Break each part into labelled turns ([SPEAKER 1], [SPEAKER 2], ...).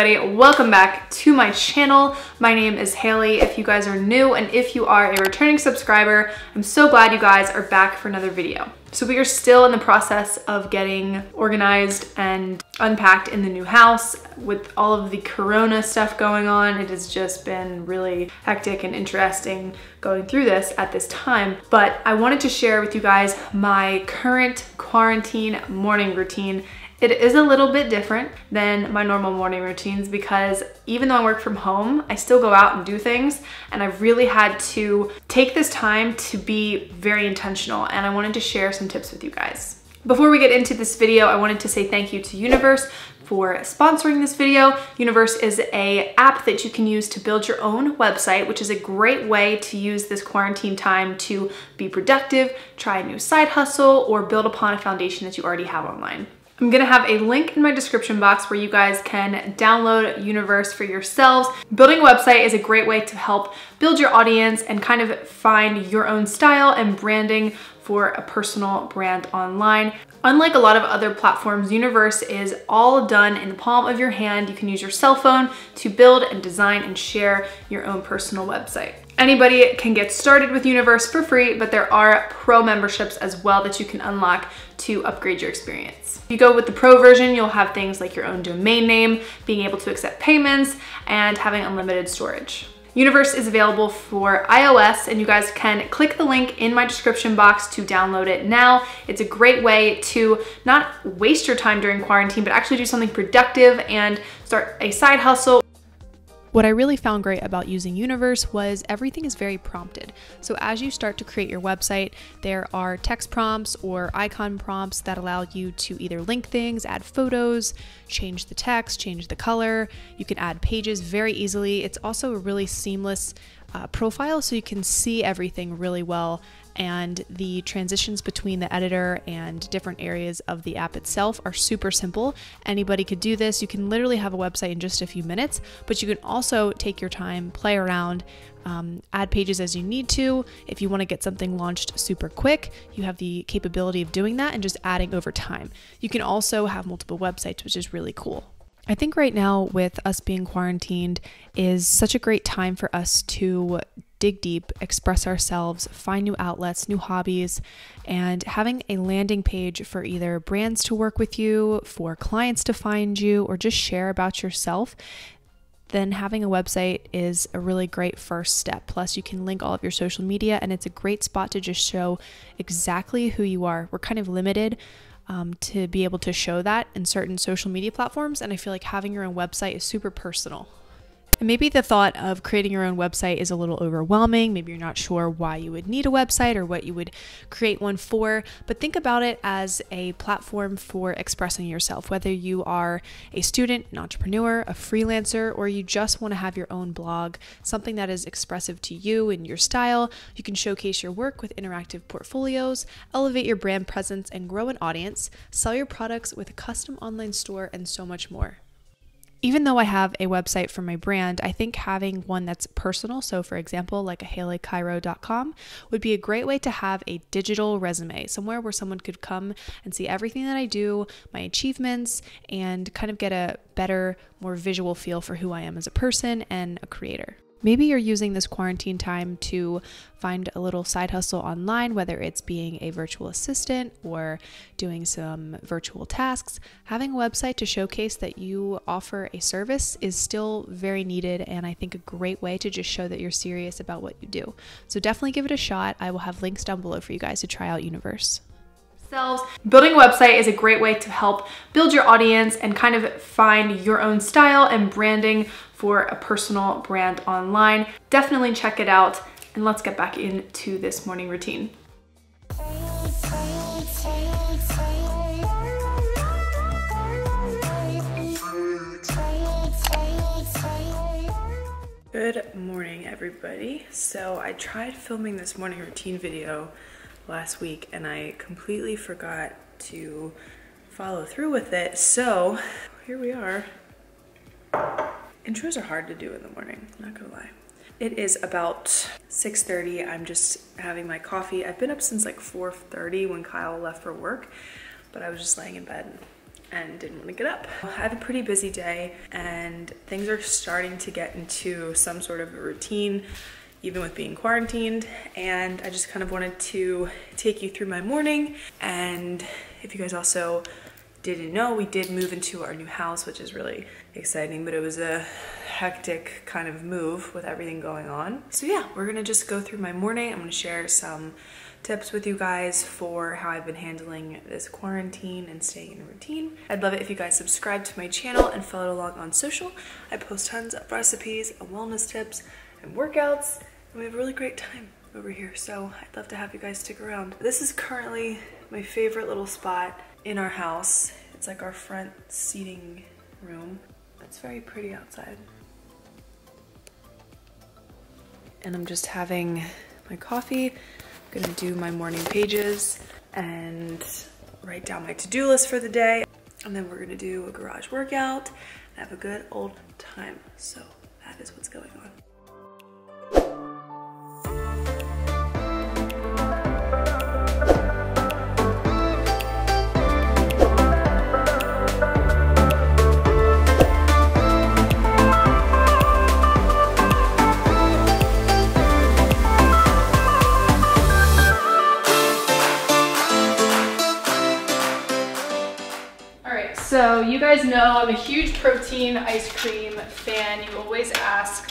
[SPEAKER 1] everybody, welcome back to my channel. My name is Haley if you guys are new, and if you are a returning subscriber, I'm so glad you guys are back for another video. So we are still in the process of getting organized and unpacked in the new house. With all of the corona stuff going on, it has just been really hectic and interesting going through this at this time. But I wanted to share with you guys my current quarantine morning routine. It is a little bit different than my normal morning routines because even though I work from home, I still go out and do things, and I've really had to take this time to be very intentional, and I wanted to share some tips with you guys. Before we get into this video, I wanted to say thank you to Universe for sponsoring this video. Universe is an app that you can use to build your own website, which is a great way to use this quarantine time to be productive, try a new side hustle, or build upon a foundation that you already have online. I'm gonna have a link in my description box where you guys can download Universe for yourselves. Building a website is a great way to help build your audience and kind of find your own style and branding for a personal brand online. Unlike a lot of other platforms, Universe is all done in the palm of your hand. You can use your cell phone to build and design and share your own personal website. Anybody can get started with Universe for free, but there are pro memberships as well that you can unlock to upgrade your experience. If you go with the pro version, you'll have things like your own domain name, being able to accept payments, and having unlimited storage. Universe is available for iOS, and you guys can click the link in my description box to download it now. It's a great way to not waste your time during quarantine, but actually do something productive and start a side hustle. What I really found great about using Universe was everything is very prompted. So as you start to create your website, there are text prompts or icon prompts that allow you to either link things, add photos, change the text, change the color. You can add pages very easily. It's also a really seamless profile, so you can see everything really well, and the transitions between the editor and different areas of the app itself are super simple. Anybody could do this. You can literally have a website in just a few minutes, but you can also take your time, play around, add pages as you need to. If you want to get something launched super quick, you have the capability of doing that and just adding over time. You can also have multiple websites, which is really cool. I think right now, with us being quarantined, is such a great time for us to dig deep, express ourselves, find new outlets, new hobbies, and having a landing page for either brands to work with you, for clients to find you, or just share about yourself, then having a website is a really great first step. Plus, you can link all of your social media, and it's a great spot to just show exactly who you are. We're kind of limited to be able to show that in certain social media platforms, and I feel like having your own website is super personal. And maybe the thought of creating your own website is a little overwhelming. Maybe you're not sure why you would need a website or what you would create one for, but think about it as a platform for expressing yourself. Whether you are a student, an entrepreneur, a freelancer, or you just want to have your own blog, something that is expressive to you and your style, you can showcase your work with interactive portfolios, elevate your brand presence and grow an audience, sell your products with a custom online store, and so much more. Even though I have a website for my brand, I think having one that's personal, so for example, like a haleycairo.com, would be a great way to have a digital resume, somewhere where someone could come and see everything that I do, my achievements, and kind of get a better, more visual feel for who I am as a person and a creator. Maybe you're using this quarantine time to find a little side hustle online, whether it's being a virtual assistant or doing some virtual tasks. Having a website to showcase that you offer a service is still very needed, and I think a great way to just show that you're serious about what you do. So definitely give it a shot. I will have links down below for you guys to try out Universe. Building a website is a great way to help build your audience and kind of find your own style and branding for a personal brand online. Definitely check it out, and let's get back into this morning routine. Good morning, everybody. So I tried filming this morning routine video last week and I completely forgot to follow through with it. So here we are. Intros are hard to do in the morning, not gonna lie. It is about 6:30. I'm just having my coffee. I've been up since like 4:30 when Kyle left for work, but I was just laying in bed and didn't want to get up. I have a pretty busy day and things are starting to get into some sort of a routine, even with being quarantined, and I just kind of wanted to take you through my morning. And if you guys also didn't know, we did move into our new house, which is really exciting, but it was a hectic kind of move with everything going on. So yeah, we're gonna just go through my morning. I'm gonna share some tips with you guys for how I've been handling this quarantine and staying in a routine. I'd love it if you guys subscribe to my channel and follow along on social. I post tons of recipes and wellness tips and workouts, and we have a really great time over here, so I'd love to have you guys stick around. This is currently my favorite little spot in our house. It's like our front seating room. It's very pretty outside. And I'm just having my coffee. I'm gonna do my morning pages and write down my to-do list for the day. And then we're gonna do a garage workout and have a good old time. So that is what's going on. So you guys know I'm a huge protein ice cream fan. You always ask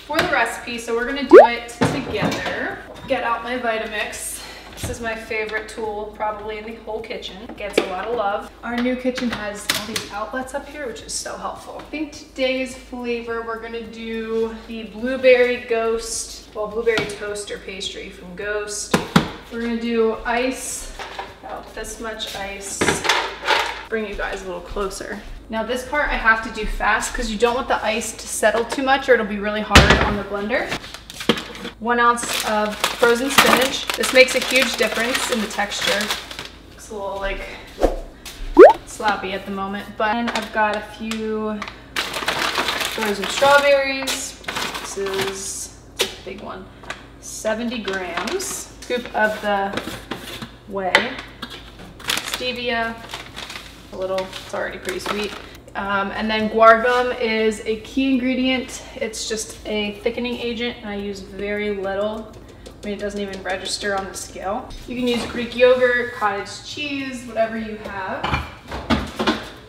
[SPEAKER 1] for the recipe, so we're gonna do it together. Get out my Vitamix. This is my favorite tool probably in the whole kitchen. It gets a lot of love. Our new kitchen has all these outlets up here, which is so helpful. I think today's flavor, we're gonna do the blueberry toaster pastry from Ghost. We're gonna do ice, about this much ice. Bring you guys a little closer. Now this part I have to do fast because you don't want the ice to settle too much or it'll be really hard on the blender. 1 ounce of frozen spinach. This makes a huge difference in the texture. Looks a little like sloppy at the moment, but then I've got a few frozen strawberries. This is a big one. 70 grams. Scoop of the whey. Stevia. A little, it's already pretty sweet. And then guar gum is a key ingredient. It's just a thickening agent and I use very little. I mean, it doesn't even register on the scale. You can use Greek yogurt, cottage cheese, whatever you have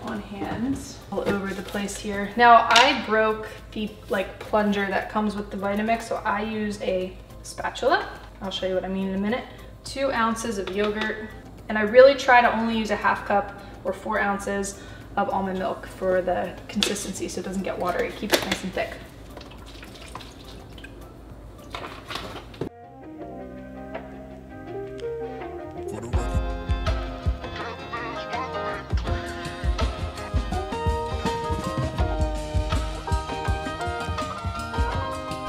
[SPEAKER 1] on hand. All over the place here. Now I broke the plunger that comes with the Vitamix, so I use a spatula. I'll show you what I mean in a minute. 2 ounces of yogurt. And I really try to only use a half cup or 4 ounces of almond milk for the consistency so it doesn't get watery. Keep it nice and thick.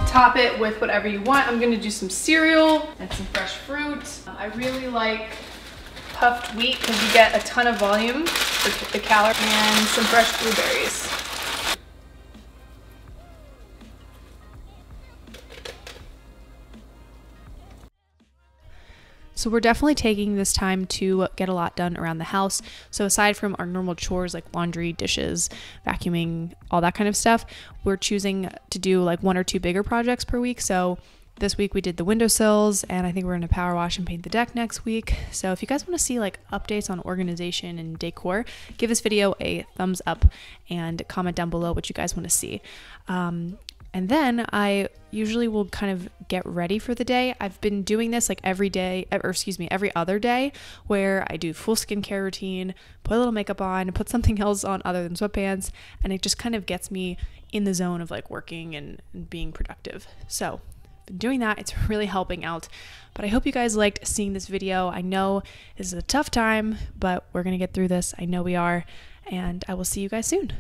[SPEAKER 1] Top it with whatever you want. I'm gonna do some cereal and some fresh fruit. I really like puffed wheat because you get a ton of volume for the calories, and some fresh blueberries. So we're definitely taking this time to get a lot done around the house. So aside from our normal chores like laundry, dishes, vacuuming, all that kind of stuff, we're choosing to do like 1 or 2 bigger projects per week. So this week we did the windowsills, and I think we're gonna power wash and paint the deck next week. So if you guys wanna see like updates on organization and decor, give this video a thumbs up and comment down below what you guys wanna see. And then I usually will kind of get ready for the day. I've been doing this like every other day, where I do full skincare routine, put a little makeup on, put something else on other than sweatpants, and it just kind of gets me in the zone of like working and being productive. So I've been doing that. It's really helping out. But I hope you guys liked seeing this video. I know this is a tough time, but we're gonna get through this. I know we are, and I will see you guys soon.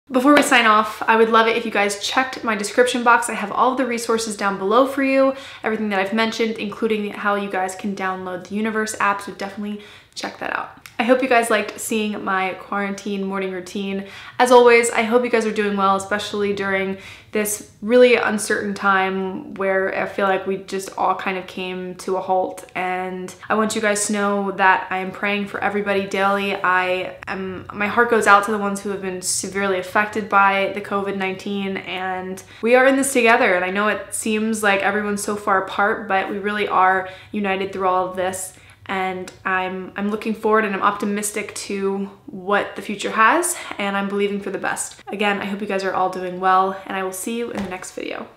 [SPEAKER 1] Before we sign off, I would love it if you guys checked my description box. I have all of the resources down below for you, everything that I've mentioned, including how you guys can download the Universe app, so definitely check that out. I hope you guys liked seeing my quarantine morning routine. As always, I hope you guys are doing well, especially during this really uncertain time where I feel like we just all kind of came to a halt. And I want you guys to know that I am praying for everybody daily. My heart goes out to the ones who have been severely affected by the COVID-19, and we are in this together. And I know it seems like everyone's so far apart, but we really are united through all of this. And I'm looking forward and I'm optimistic to what the future has, and I'm believing for the best. Again, I hope you guys are all doing well, and I will see you in the next video.